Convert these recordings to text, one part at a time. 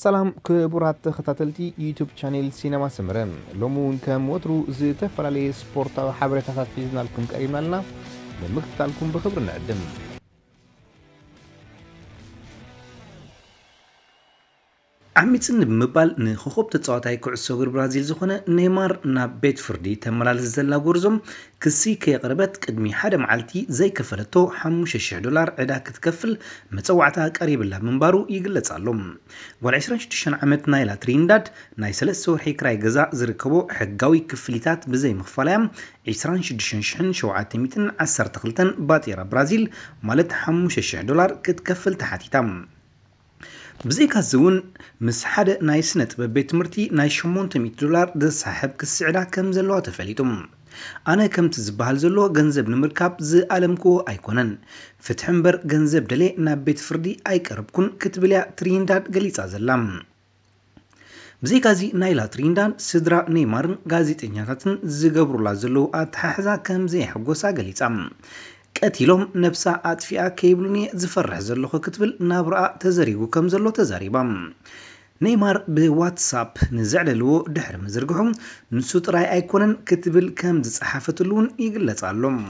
سلام كبرات تختاتلتي يوتيوب شانيل سينما سمرم لومون كم وترو زي تفرالي سبورتا حبرتها تفيزنا لكم كريمنا لنا بمكتالكم بخبر نقدم عميتن بمبال نخوخب تتصاوتاي كعسو غير برازيل زخونة نيمار نا بيت فردي تمرال الزلا غورزم كسي كي قربت قدمي حدا معالتي زي كفلتو $5,000 عدا كتكفل متصوعتها قريب الله منبارو يقلت علوم وال20 عمت نايلا ترينداد ناي سلسو حيكراي غزا زركبو حقاوي كفليتات بزي مخفاليام 26,710 تقلتن باتيرا برازيل مالت $5,000 كتكفل تحتيتام بزيكا زون مس حدا ناي سنة ببيت مرتي ناي $800 دسحب كالسعدا كم زلوها تفليتم أنا كم تزبهال زلو غنزب نمركاب زي ألمكو أيكونن فتحنبر غنزب دلي نابيت فردي أيكربكن كتبليا ترينداد غليصا زلام بزيكا زي نايلا تريندان سدرا نيمارن غازيت إنياتاتن زيقبرو لازلو أتححزا كم زي حقوسا غليصا قتيلهم نفسا أطفئة كيبلوني زفرح زلوخ كتبل نابرأ تزاريبو كم زلو تزاريبام نيمار بواتساب نزعل لو دحر مزرقهم نسوت راي ايكونن كتبل كم زصحافتلون يقلصالهم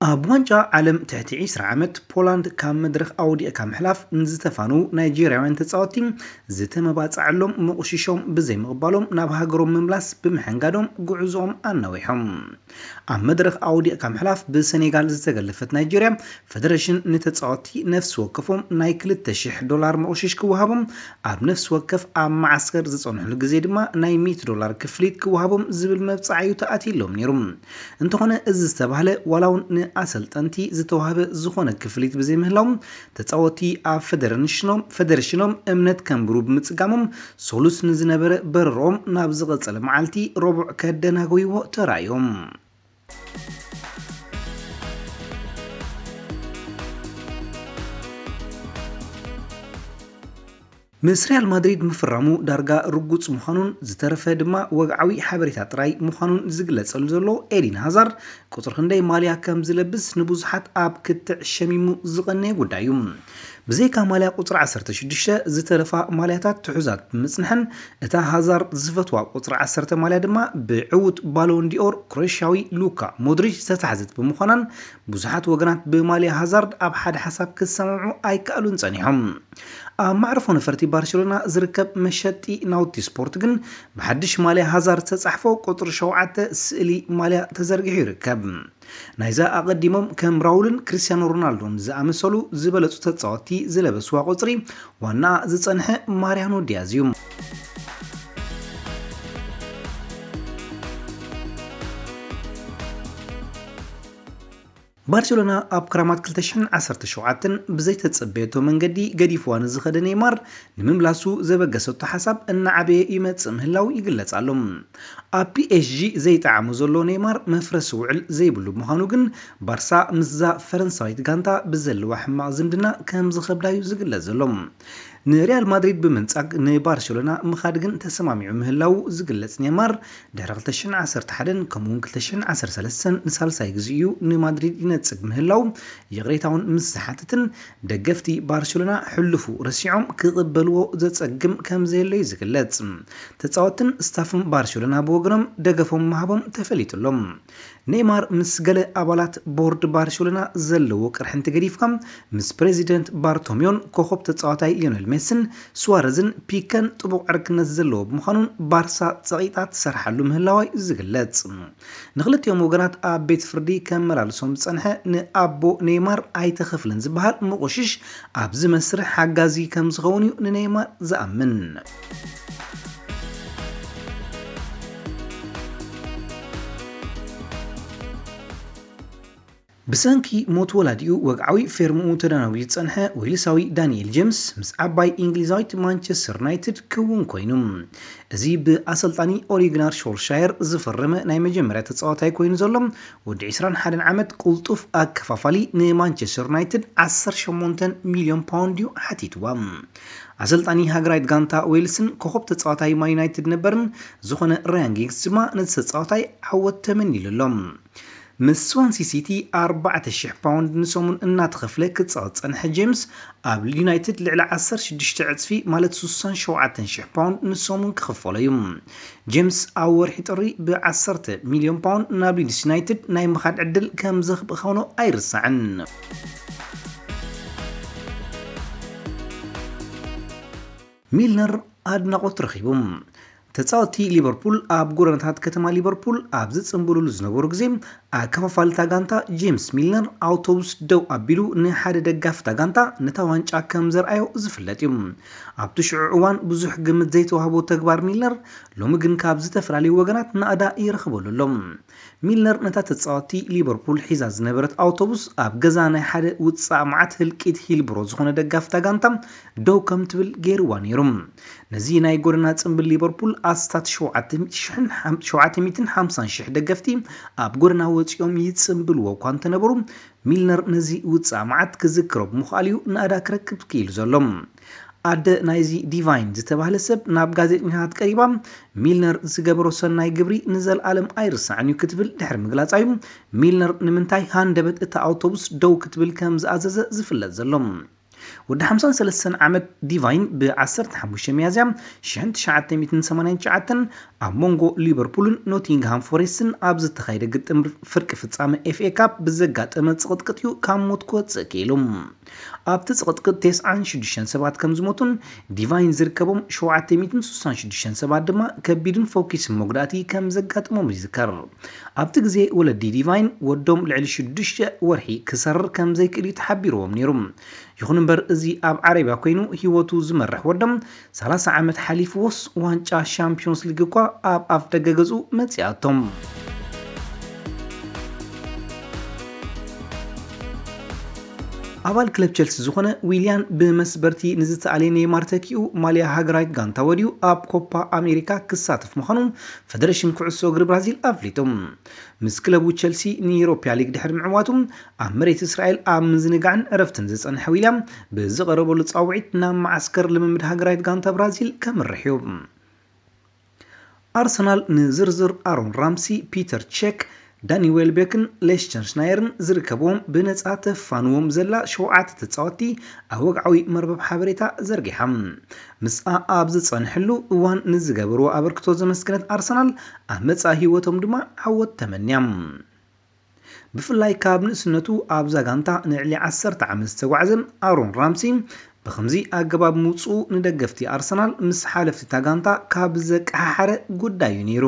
أبوانجا عالم تحت 10 عمت بولند كام مدرخ أودي كام حلاف نزتفانو نيجيريا وين تتصاوتين زتم باصعلهم مقششهم بزي مقبالهم نابهاجرهم مملاس بمحنقادهم قعزهم أنويهم أم مدرخ أودي كام حلاف بسنغال زتغلفت نيجيريا فدرشن نتتصاوتي نفس وقفهم نايكل $1000 مقشش كوهابهم أب نفس وقف أم معسكر زتصنح لقزيدما ناي $100 كفليت كوهابهم زبل مبصعيو تأتي لهم نيرم انتخونا ازستبهله ولو أسلطنتي زتوهب زخونه كفليت بزي مهلهم تتصاوتي أب فدرشنوم امنت كم جروب متصقامهم سولوس نزنبر برروم نابزغل معالتي ربع كدناغويو ترايهم مس ريال مدريد مفرمو دارغا رغوص مخانون زترفه دما وغعوي حبريتا طراي مخانون زغلصل زلو ايدين هازارد قطر خندي ماليا كم زلبس نبوزحات اب كتع شميمو زقني غدايوم بزيكا ماليا قطر 16 زترفا مالياتات تحوزات مصنحن اتا هازارد زفتوا قطر 10 ماليا دما بعود بالون دي اور كروشاوي لوكا مودريتش تتحزت بمخانن بوزحات وغنات بماليا هازارد اب حد حساب كسمعوا ايكالون صنيحهم معرفو نفرتي برشلونة زركب مشتي ناوتي سبورتغن بحدش ماليا هازارد تصحفو قطر 7 سئلي ماليا تزرقح يركب نايزا أقدمهم كم راولن كريستيانو رونالدون زأمسلو زبلتو تتصاوتي زلبسوا قطري وانا زتصنح ماريانو ديازيوم برشلونة أب كرامات كلتشن 17 بزي تتصبيتو من قديفوان زخد نيمار نمملاسو زبقسو تحسب ان عبي يمتص مهلاو يقلص علم اب بي اس جي زي تعامو زلو نيمار مفرس وعل زي بلو مخانو جن بارسا مزا فرنسايت غانتا بزلوا حما زمدنا كم زخبلايو زقلص زلوم نريال مدريد بمنصق نبارشلونة مخادغن تسماميع مهلاو زقلص نيمار دحر 2011 كمون 2013 نسالساي غزيو نمدريد ينصق مهلاو يغريتاون مسحاتتن دغفتي بارشلونة حلفو رسيعهم كقبلو زصقم كم زيلو يزقلص تصاوتن ستافم بارشلونة بوغرم دغفهم مهبم تفليتلهم نيمار مسغله ابالات بورد بارشلونة زلو قرحن تغريفكم مس بريزيدنت بارتوميون كوخوب تصاوتاي ليونيل ميسن سوارزن بيكن طبق عركنت زلو بمخانون بارسا صقيطات سرحلو مهلاوي زغلص نخلت يوم وغنات اب بيت فردي كملالسوم صنحه نابو نيمار ايتخفلن زبحال مقشش ابز مسرح حغازي كم زغوني نيمار زامن بسانكي موت ولاديو وقعوي فيرمو تدانوي تصنحه ويلساوي دانيال جيمس مس عباي انجليزايت مانشستر يونايتد كون كوينوم ازي باسلطاني اوليغنار شولشاير زفرمه ناي مجمريا تصاوتاي كوين زلم ود 21 عمت قلطف اكفافالي نمانشستر يونايتد 18 مليون باوند حتيتوام أسلطاني هاجرايت غانتا ويلسن كوخب تصاوتاي ما يونايتد نبرن زخونه رانجينجز ما نتصاوتاي حوت 8 للم ምስ ስዋንሲ ሲቲ 4000 ፓውንድ ንሰሙን እናተኸፍለ ክጻወት ጄምስ ኣብ ዩናይትድ ልዕሊ 16 ዕጽፊ ማለት 67000 ፓውንድ ንሰሙን ክኽፈሎ እዩ ጄምስ ኣብ ወርሒ ጥሪ ብ10 ሚልዮን ፓውንድ ናብ ሊድስ ዩናይትድ ናይ ምኻድ ዕድል ከም ዘኽብእ ኾኖ ኣይርስዕን ሚልነር ኣድናቆት ረኺቡ ተጻወቲ ሊቨርፑል ኣብ ጎረናታት ከተማ ሊቨርፑል ኣብ ዝጽምብሉሉ ዝነበሩ ግዜ ኣከፋፋልታ ጋንታ ጄምስ ሚልነር ኣውቶቡስ ደው ኣቢሉ ንሓደ ደጋፊታ ጋንታ ነታ ዋንጫ ከም ዘርኣዮ ዝፍለጥ እዩ ኣብቲ ሽዑ እዋን ብዙሕ ግምት ዘይተዋህቦ ተግባር ሚልነር ሎሚ ግን ካብ ዝተፈላለዩ ወገናት ናእዳ ይረኽበሉ ኣሎ ሚልነር ነታ ተጻወቲ ሊቨርፑል ሒዛ ዝነበረት ኣውቶቡስ ኣብ ገዛ ናይ ሓደ ውጻእ መዓት ህልቂት ሂልብሮ ዝኾነ ደጋፊታ ጋንታ ደው ከም ትብል ገይርዋ ነይሩ ነዚ ናይ ጎደና ጽምብል ሊቨርፑል ኣስታት 750,000 ደገፍቲ ኣብ ጎደና ወፂኦም ይጽምብልዎ እኳ እንተነበሩ ሚልነር ነዚ ውጻእ መዓት ክዝክሮ ብምኽኣል እዩ ናእዳ ክረክብ ክኢሉ ዘሎ ኣደ ናይዚ ዲቫይን ዝተባህለ ሰብ ናብ ጋዜጠኛታት ቀሪባ ሚልነር ዝገበሮ ሰናይ ግብሪ ንዘለዓለም ኣይርስዕን እዩ ክትብል ድሕሪ ምግላጻ እዩ ሚልነር ንምንታይ ሃንደበት እታ ኣውቶቡስ ደው ክትብል ከም ዝኣዘዘ ዝፍለጥ ዘሎ ወዲ 53 ዓመት ዲቫይን ብ15 ሚያዝያ 1989 ኣብ ሞንጎ ሊቨርፑልን ኖቲንግሃም ፎሬስትን ኣብ ዝተኻየደ ግጥም ፍርቂ ፍጻመ ኤፍኤ ካፕ ብዘጋጠመ ጽቕጥቅጥ እዩ ካብ ሞት ክወፅእ ክኢሉ ኣብቲ ጽቕጥቅጥ 96 ሰባት ከም ዝሞቱን ዲቫይን ዝርከቦም 766 ሰባት ድማ ከቢድን ፎኪስን መጉዳእቲ ከም ዘጋጥሞም ይዝከር ኣብቲ ግዜ ወለዲ ዲቫይን ወዶም ልዕሊ 6 ወርሒ ክሰርር ከም ዘይክእል ተሓቢርዎም ነይሩ ይኹን እምበር እዚ ኣብ ዓረብያ ኮይኑ ህይወቱ ዝመርሕ ወዶም 30 ዓመት ሓሊፍዎስ ዋንጫ ሻምፒዮንስ ሊግ እኳ ኣብ ኣፍ ደገ ገጹ መጽያቶም ኣባል ክለብ ቸልሲ ዝኾነ ዊሊያን ብመስበርቲ ንዝተኣለየ ኔይማር ተኪኡ ማልያ ሃገራዊት ጋንታ ወዲኡ ኣብ ኮፓ ኣሜሪካ ክሳተፍ ምዃኑ ፌደሬሽን ኩዕሶ እግሪ ብራዚል ኣፍሊጡ ምስ ክለቡ ቸልሲ ንዩሮፕያ ሊግ ድሕሪ ምዕዋቱ ኣብ መሬት እስራኤል ኣብ ምዝንጋዕን ዕረፍትን ዝጸንሐ ዊሊያን ብዝቐረበሉ ጻውዒት ናብ ማዓስከር ልምምድ ሃገራዊት ጋንታ ብራዚል ከምርሕ እዩ ኣርሰናል ንዝርዝር ኣሮን ራምሲ ፒተር ቼክ ዳኒ ዌልቤክን ሌስተር ስናየርን ዝርከብዎም ብነጻ ተፋንዎም ዘላ 7 ተጻወቲ ኣብ ወግዓዊ መርበብ ሓበሬታ ዘርጊሖም ምስኣ ኣብ ዝጸንሕሉ እዋን ንዝገበርዎ ኣበርክቶ ዘመስግነት ኣርሰናል ኣብ መጻኢ ህይወቶም ድማ ዓወት ተመንያም ብፍላይ ካብ ንእስነቱ ኣብ ዛጋንታ ንዕሊ 10 ዓመት ዝተጓዓዘ ኣሮን ራምሲ ብኸምዚ ኣገባብ ምውጽኡ ንደገፍቲ ኣርሰናል ምስ ሓለፍቲ ጋንታ ካብ ዘቀሓሓረ ጉዳዩ ነይሩ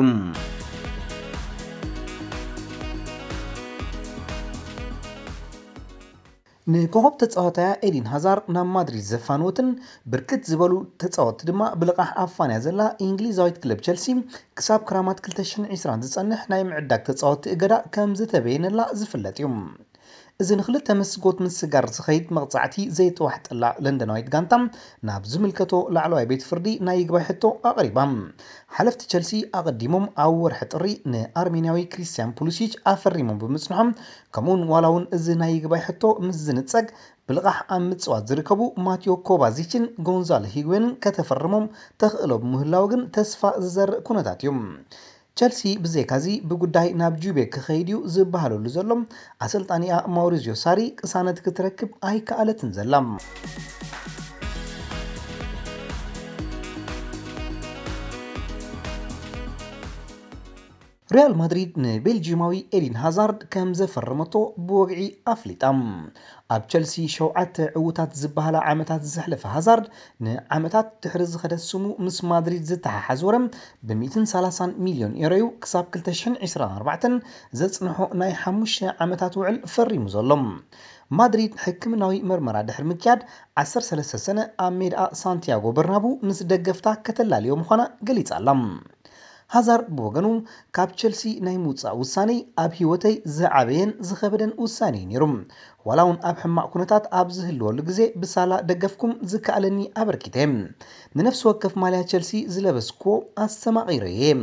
ንኮኸብ ተጻወታያ ኤዲን ሃዛር ናብ ማድሪድ ዘፋንወትን ብርክት ዝበሉ ተጻወቲ ድማ ብልቃሕ ኣፋንያ ዘላ እንግሊዛዊት ክለብ ቸልሲ ክሳብ ክራማት 2020 ዝጸንሕ ናይ ምዕዳግ ተጻወቲ እገዳ ከም ዝተበየነላ ዝፍለጥ እዩ እዚ ንኽልተ መስጎት ምስጋር ዝኸይድ መቕጻዕቲ ዘይተዋሕጠላ ለንደናዊት ጋንታ ናብ ዝምልከቶ ላዕለዋይ ቤት ፍርዲ ናይ ይግባይ ሕቶ ኣቕሪባ ሓለፍቲ ቸልሲ ኣቐዲሞም ኣብ ወርሒ ጥሪ ንኣርሜንያዊ ክሪስቲያን ፑሊሲች ኣፈሪሞም ብምጽንሖም ከምኡውን ዋላውን እዚ ናይ ይግባይ ሕቶ ምስ ዝንጸግ ብልቃሕ ኣብ ምጽዋት ዝርከቡ ማቴዮ ኮቫዚችን ጎንዛሎ ሂግዌንን ከተፈርሞም ተኽእሎ ብምህላው ግን ተስፋ ዝዘርእ ኩነታት እዩ ቸልሲ ብዘይካዚ ብጉዳይ ናብ ጁቤ ክኸይድ እዩ ዝበሃለሉ ዘሎ ኣሰልጣኒኣ ማውሪዚዮ ሳሪ ቅሳነት ክትረክብ ኣይከኣለትን ዘላ ሪያል ማድሪድ ንቤልጂማዊ ኤዲን ሃዛርድ ከም ዘፈረመቶ ብወግዒ ኣፍሊጣ ኣብ ቸልሲ 7 ዕውታት ዝበሃላ ዓመታት ዘሕለፈ ሃዛርድ ንዓመታት ድሕሪ ዝኸደስሙ ምስ ማድሪድ ዝተሓሓዝወረም ብ130 ሚልዮን ዩሮ ክሳብ 2024 ዘጽንሖ ናይ 5 ዓመታት ውዕል ፈሪሙ ዘሎ ማድሪድ ሕክምናዊ ምርመራ ድሕሪ ምክያድ 13 ሰነ ኣብ ሜዳ ሳንቲያጎ በርናቡ ምስ ደገፍታ ከተላልዮ ምዃና ገሊጻላ ሃዛርድ ብወገኑ ካብ ቸልሲ ናይ ምውጻእ ውሳኔ ኣብ ህይወተይ ዝዓበየን ዝኸበደን ውሳኔ ነይሩ ዋላውን ኣብ ሕማቅ ኩነታት ኣብ ዝህልወሉ ግዜ ብሳላ ደገፍኩም ዝከኣለኒ ኣበርኪተ ንነፍሲ ወከፍ ማልያ ቸልሲ ዝለበስኮ ኣስተማቒረየ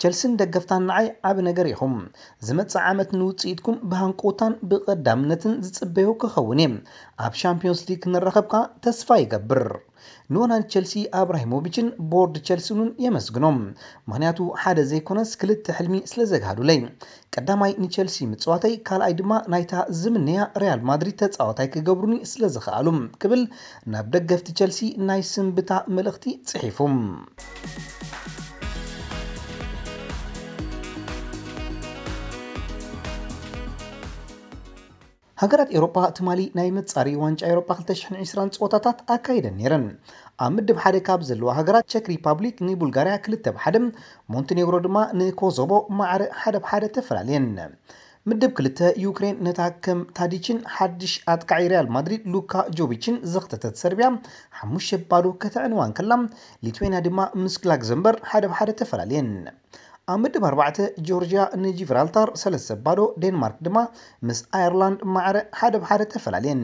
ቸልሲን ደገፍታን ንዓይ ዓብ ነገር ኢኹም ዝመጽእ ዓመት ንውጽኢትኩም ብሃንቆታን ብቐዳምነትን ዝጽበዮ ክኸውን ኣብ ሻምፒዮንስ ሊግ ንረኸብካ ተስፋ ይገብር ንዋናን ቸልሲ አብራሂሞቪችን ቦርድ ቸልሲኑን የመስግኖም ምክንያቱ ሓደ ዘይኮነስ ክልተ ሕልሚ ስለዘጋዱለይ ቀዳማይ ንቸልሲ ምጽዋተይ ካልኣይ ድማ ናይታ ዝምንያ ሪያል ማድሪድ ተጻዋታይ ክገብሩኒ ስለዝኽኣሉ ክብል ናብ ደገፍቲ ቸልሲ ናይ ስምብታ መልእኽቲ ጽሒፎም ሃገራት ኤውሮፓ ትማሊ ናይ መጻሪ ዋንጫ ኤውሮፓ 2020 ጾታታት አካይደን ነረን ኣብ ምድብ ሓደ ካብ ዘለዋ ሃገራት ቼክ ሪፐብሊክ ንቡልጋርያ 2-1 ሞንቴኔግሮ ድማ ንኮሶቮ ማዕረ 1-1 ተፈላለየን ምድብ ክልተ ዩክሬን ነታ ከም ታዲችን ሓድሽ ኣጥቃዒ ሪያል ማድሪድ ሉካ ጆቪችን ዘኽተተት ሰርቢያ 5-0 ከተዕንዋን ከላ ሊትዌንያ ድማ ምስ ላክዘምበር 1-1 ተፈላለየን ኣብ ምድብ 4 ጆርጂያ ንጂብራልታር 3-0 ዴንማርክ ድማ ምስ ኣየርላንድ ማዕረ 1-1 ተፈላለየን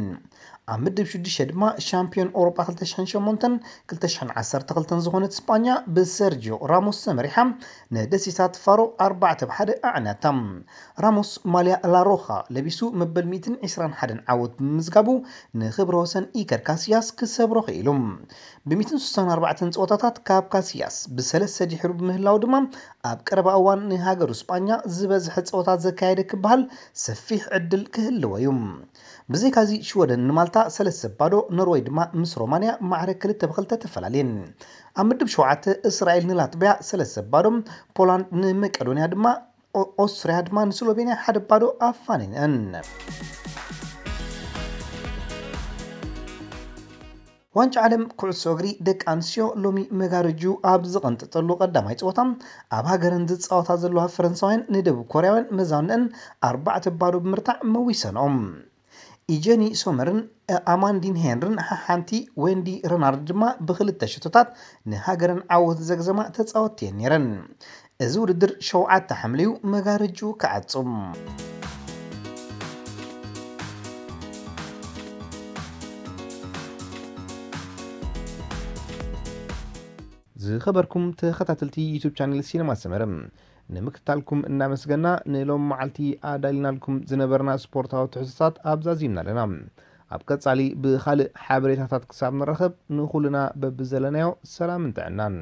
ኣብ ምድብ 6 ድማ ሻምፒዮን ኤውሮፓ 2008-2012 ዝኾነት ስፓኛ ብሰርጂዮ ራሞስ ሰመሪሓ ንደሲሳት ፋሮ 4-1 ኣዕናታ ራሞስ ማልያ ላሮኻ ለቢሱ መበል 121 ዓወት ብምዝጋቡ ንኽብረ ወሰን ኢከር ካሲያስ ክሰብሮ ኽኢሉ ብ164 ጾታታት ካብ ካሲያስ ብ3 ድሕሩ ብምህላው ድማ ኣብ ቀረባ እዋን ንሃገሩ ስፓኛ ዝበዝሐ ጾታት ዘካየደ ክበሃል ሰፊሕ ዕድል ክህልዎ እዩ ብዘይካዚ ሽወደን ንማልታ 3-0 ኖርዌይ ድማ ምስ ሮማንያ ማዕረ 2-2 ተፈላለየን ኣብ ምድብ 7 እስራኤል ንላትቪያ 3-0 ፖላንድ ንመቄዶንያ ድማ ኦስትሪያ ድማ ንስሎቬንያ 1-0 ኣፋኒነን ዋንጫ ዓለም ኩዕሶ እግሪ ደቂ ኣንስትዮ ሎሚ መጋረጁ ኣብ ዝቐንጥጠሉ ቀዳማይ ጸወታ ኣብ ሃገረን ዝጻወታ ዘለዋ ፈረንሳውያን ንደቡብ ኮርያውያን መዛውነን 4-0 ብምርታዕ መዊሰኖም ኢጀኒ ሶመርን አማንዲን ሄንርን ሓንቲ ዌንዲ ረናርድ ድማ ብክልተ ሽቶታት ንሃገረን ዓወት ዘግዘማ ተጻወትየን ነረን እዚ ውድድር 7 ሐምሌው መጋረጁ ከዓጹም ዝኸበርኩም ተኸታተልቲ ዩቲዩብ ቻናል ሲነማ ሰመረም ንምክታልኩም እናመስገና ንሎም መዓልቲ ኣዳሊናልኩም ዝነበርና ስፖርታዊ ትሕዝቶታት ኣብዛዚምና ኣለና ኣብ ቀጻሊ ብኻልእ ሓበሬታታት ክሳብ ንረኸብ ንኹልና በብዘለናዮ ሰላም እንተዕናን